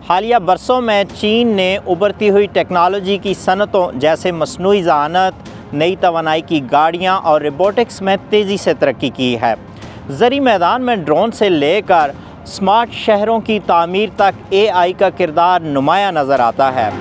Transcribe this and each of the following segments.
हालिया बरसों में चीन ने उभरती हुई टेक्नोलॉजी की सनतों जैसे मसनूई ज़हानत, नई तवानाई की गाड़ियाँ और रोबोटिक्स में तेज़ी से तरक्की की है। ज़री मैदान में ड्रोन से लेकर स्मार्ट शहरों की तामीर तक AI का किरदार नुमाया नज़र आता है।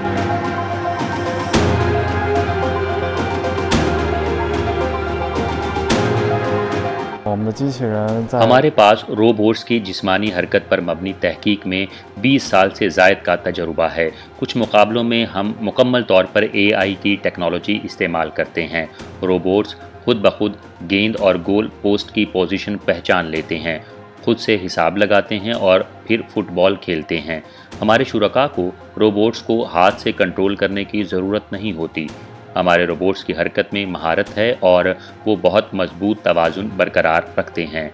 हमारे पास रोबोट्स की जिस्मानी हरकत पर मबनी तहकीक में 20 साल से ज़ायद का तजुर्बा है। कुछ मुकाबलों में हम मुकम्मल तौर पर AI की टेक्नोलॉजी इस्तेमाल करते हैं। रोबोट्स खुद ब खुद गेंद और गोल पोस्ट की पोजीशन पहचान लेते हैं, खुद से हिसाब लगाते हैं और फिर फुटबॉल खेलते हैं। हमारे शुरका को रोबोट्स को हाथ से कंट्रोल करने की ज़रूरत नहीं होती। हमारे रोबोट्स की हरकत में महारत है और वो बहुत मजबूत तवाज़ुन बरकरार रखते हैं।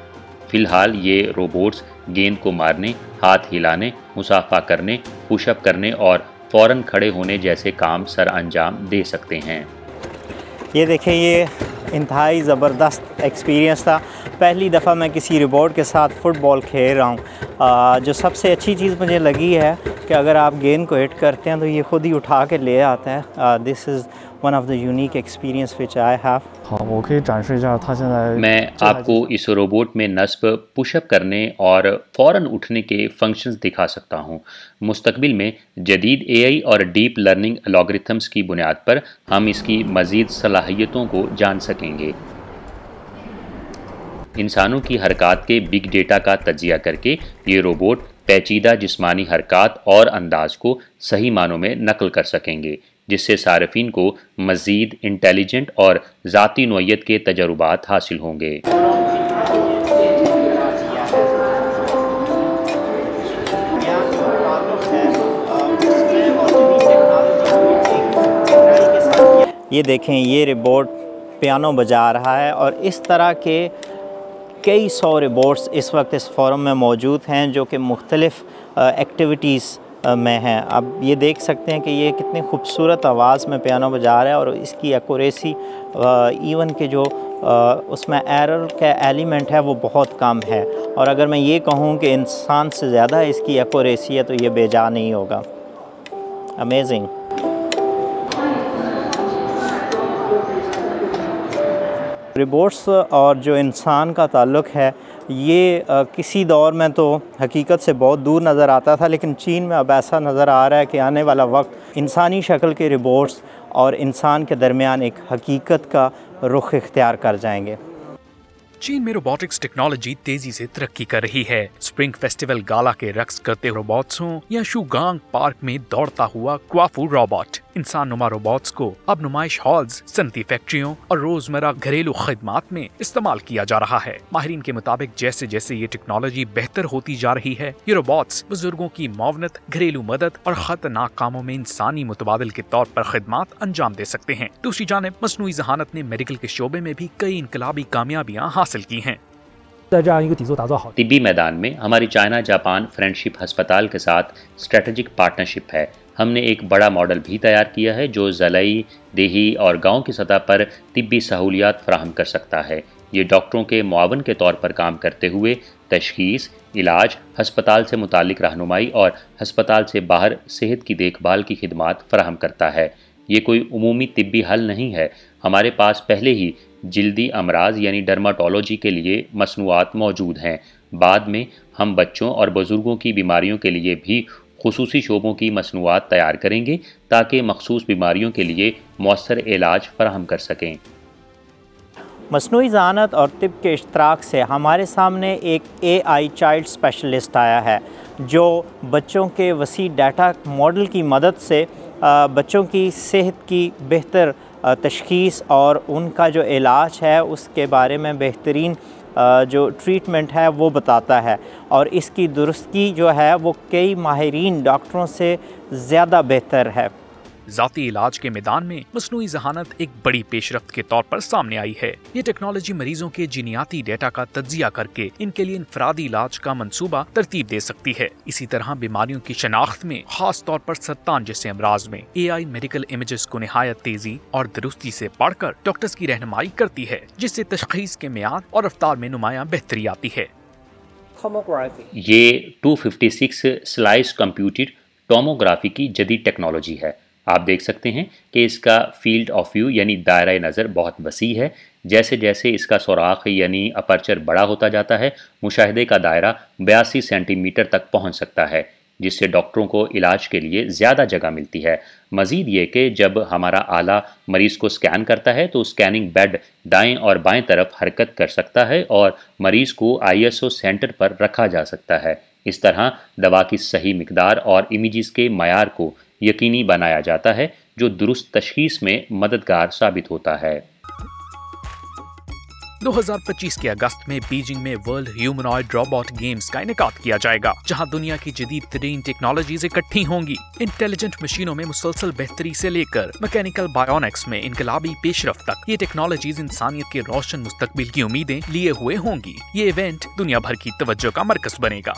फ़िलहाल ये रोबोट्स गेंद को मारने, हाथ हिलाने, मुसाफा करने, पुशअप करने और फ़ौरन खड़े होने जैसे काम सर अंजाम दे सकते हैं। ये देखें, ये इंतहाई ज़बरदस्त एक्सपीरियंस था। पहली दफ़ा मैं किसी रोबोट के साथ फ़ुटबॉल खेल रहा हूँ। जो सबसे अच्छी चीज़ मुझे लगी है कि अगर आप गेंद को हिट करते हैं तो ये ख़ुद ही उठा के ले आता है। This is one of the unique experience which I have. मैं आपको इस रोबोट में नस्ब, पुशअप करने और फ़ौरन उठने के फंक्शंस दिखा सकता हूँ। मुस्तकबिल में जदीद AI और डीप लर्निंग एल्गोरिथम्स की बुनियाद पर हम इसकी मज़ीद सलाहियतों को जान सकेंगे। इंसानों की हरकत के बिग डेटा का तजिया करके ये रोबोट पेचीदा जिस्मानी हरकत और अंदाज को सही मानों में नकल कर सकेंगे, जिससे सार्फिन को मज़ीद इंटेलिजेंट और ज़ाती नौइयत के तजुर्बात हासिल होंगे। ये देखें, ये रोबोट पियानो बजा रहा है और इस तरह के कई सौ रोबोट्स इस वक्त इस फोरम में मौजूद हैं जो कि मुख्तलिफ़ एक्टिविटीज़ में हैं। अब ये देख सकते हैं कि ये कितनी खूबसूरत आवाज़ में पियानो बजा रहा है और इसकी एक्यूरेसी इवन के जो उसमें एरर का एलिमेंट है वो बहुत कम है। और अगर मैं ये कहूँ कि इंसान से ज़्यादा इसकी एक्यूरेसी है तो ये बेजा नहीं होगा। अमेजिंग। रोबोट्स और जो इंसान का ताल्लुक़ है ये किसी दौर में तो हकीकत से बहुत दूर नज़र आता था, लेकिन चीन में अब ऐसा नज़र आ रहा है कि आने वाला वक्त इंसानी शक्ल के रोबोट्स और इंसान के दरमियान एक हकीकत का रुख इख्तियार कर जाएंगे। चीन में रोबोटिक्स टेक्नोलॉजी तेजी से तरक्की कर रही है। स्प्रिंग फेस्टिवल गाला के रक्स करते रोबोट्स हों या शुगांग पार्क में दौड़ता हुआ क्वाफू रोबोट, इंसान नुमा रोबोट्स को अब नुमाइश हॉल्स, सनती फैक्ट्रियों और रोजमर्रा घरेलू खिदमात में इस्तेमाल किया जा रहा है। माहिरीन के मुताबिक जैसे जैसे ये टेक्नोलॉजी बेहतर होती जा रही है, ये रोबोट्स बुजुर्गों की मुआवनत, घरेलू मदद और खतरनाक कामों में इंसानी मुतबादिल के तौर पर खिदमात अंजाम दे सकते हैं। दूसरी जानिब मसनूई ज़हानत ने मेडिकल के शोबे में भी कई इनकलाबी कामयाबियां हासिल की हैं। तिब्बी मैदान में हमारी चाइना जापान फ्रेंडशिप अस्पताल के साथ स्ट्रेटेजिक पार्टनरशिप है। हमने एक बड़ा मॉडल भी तैयार किया है जो ज़िलाई, देही और गांव की सतह पर तिब्बी सहूलियात फराहम कर सकता है। ये डॉक्टरों के मुआवन के तौर पर काम करते हुए तशखीस, इलाज, हस्पताल से मुतालिक रहनुमाई और हस्पताल से बाहर सेहत की देखभाल की खिदमात फराहम करता है। ये कोई उमूमी तिब्बी हल नहीं है। हमारे पास पहले ही जिल्दी अमराज यानी डर्माटोलॉजी के लिए मसनूआत मौजूद हैं। बाद में हम बच्चों और बुजुर्गों की बीमारियों के लिए भी खुसूसी शोबों की मसनूआत तैयार करेंगे ताकि मखसूस बीमारियों के लिए मौसर इलाज फराहम कर सकें। मसनूई ज़हानत और तिब के इश्तराक से हमारे सामने एक AI चाइल्ड स्पेशलिस्ट आया है जो बच्चों के वसी डाटा मॉडल की मदद से बच्चों की सेहत की बेहतर तशख़ीस और उनका जो इलाज है उसके बारे में बेहतरीन जो ट्रीटमेंट है वो बताता है और इसकी दुरुस्ती जो है वो कई माहिरीन डॉक्टरों से ज़्यादा बेहतर है। ज़ाती इलाज के मैदान में मसनूई ज़हानत एक बड़ी पेशरफ्त के तौर पर सामने आई है। ये टेक्नोलॉजी मरीजों के जीनियाती डेटा का तज्जिया करके इनके लिए इनफरादी इलाज का मंसूबा तरतीब दे सकती है। इसी तरह बीमारियों की शनाख्त में, खास तौर पर सरतान जैसे अमराज में AI मेडिकल इमेजेस को निहायत तेजी और दुरुस्ती से पढ़कर डॉक्टर्स की रहनुमाई करती है, जिससे तशखीस के मेयाद और रफ्तार में नुमाया बेहतरी आती है। ये 256 स्लाइस कंप्यूटेड टोमोग्राफी की जदीद टेक्नोलॉजी है। आप देख सकते हैं कि इसका फील्ड ऑफ व्यू यानी दायरा नज़र बहुत वसी है। जैसे जैसे इसका सुराख यानी अपर्चर बड़ा होता जाता है, मुशाहिदे का दायरा 82 सेंटीमीटर तक पहुंच सकता है, जिससे डॉक्टरों को इलाज के लिए ज़्यादा जगह मिलती है। मज़ीद ये कि जब हमारा आला मरीज़ को स्कैन करता है तो स्कैनिंग बेड दाएं और बाएं तरफ हरकत कर सकता है और मरीज़ को ISO सेंटर पर रखा जा सकता है। इस तरह दवा की सही मिकदार और इमेजेस के मयार को यकीनी बनाया जाता है, जो दुरुस्त तशखीस में मददगार साबित होता है। 2025 के अगस्त में बीजिंग में वर्ल्ड ह्यूमनॉइड रोबोट गेम्स का इनेकाद किया जाएगा, जहां दुनिया की जदीद तरीन टेक्नोलॉजीज इकट्ठी होंगी। इंटेलिजेंट मशीनों में मुसलसल बेहतरी से लेकर मैकेनिकल बायोनिक्स में इनकलाबी पेशरफ्त तक ये टेक्नोलॉजीज इंसानियत के रोशन मुस्तकबिल की उम्मीदें लिए हुए होंगी। ये इवेंट दुनिया भर की तवज्जो का मरकज बनेगा।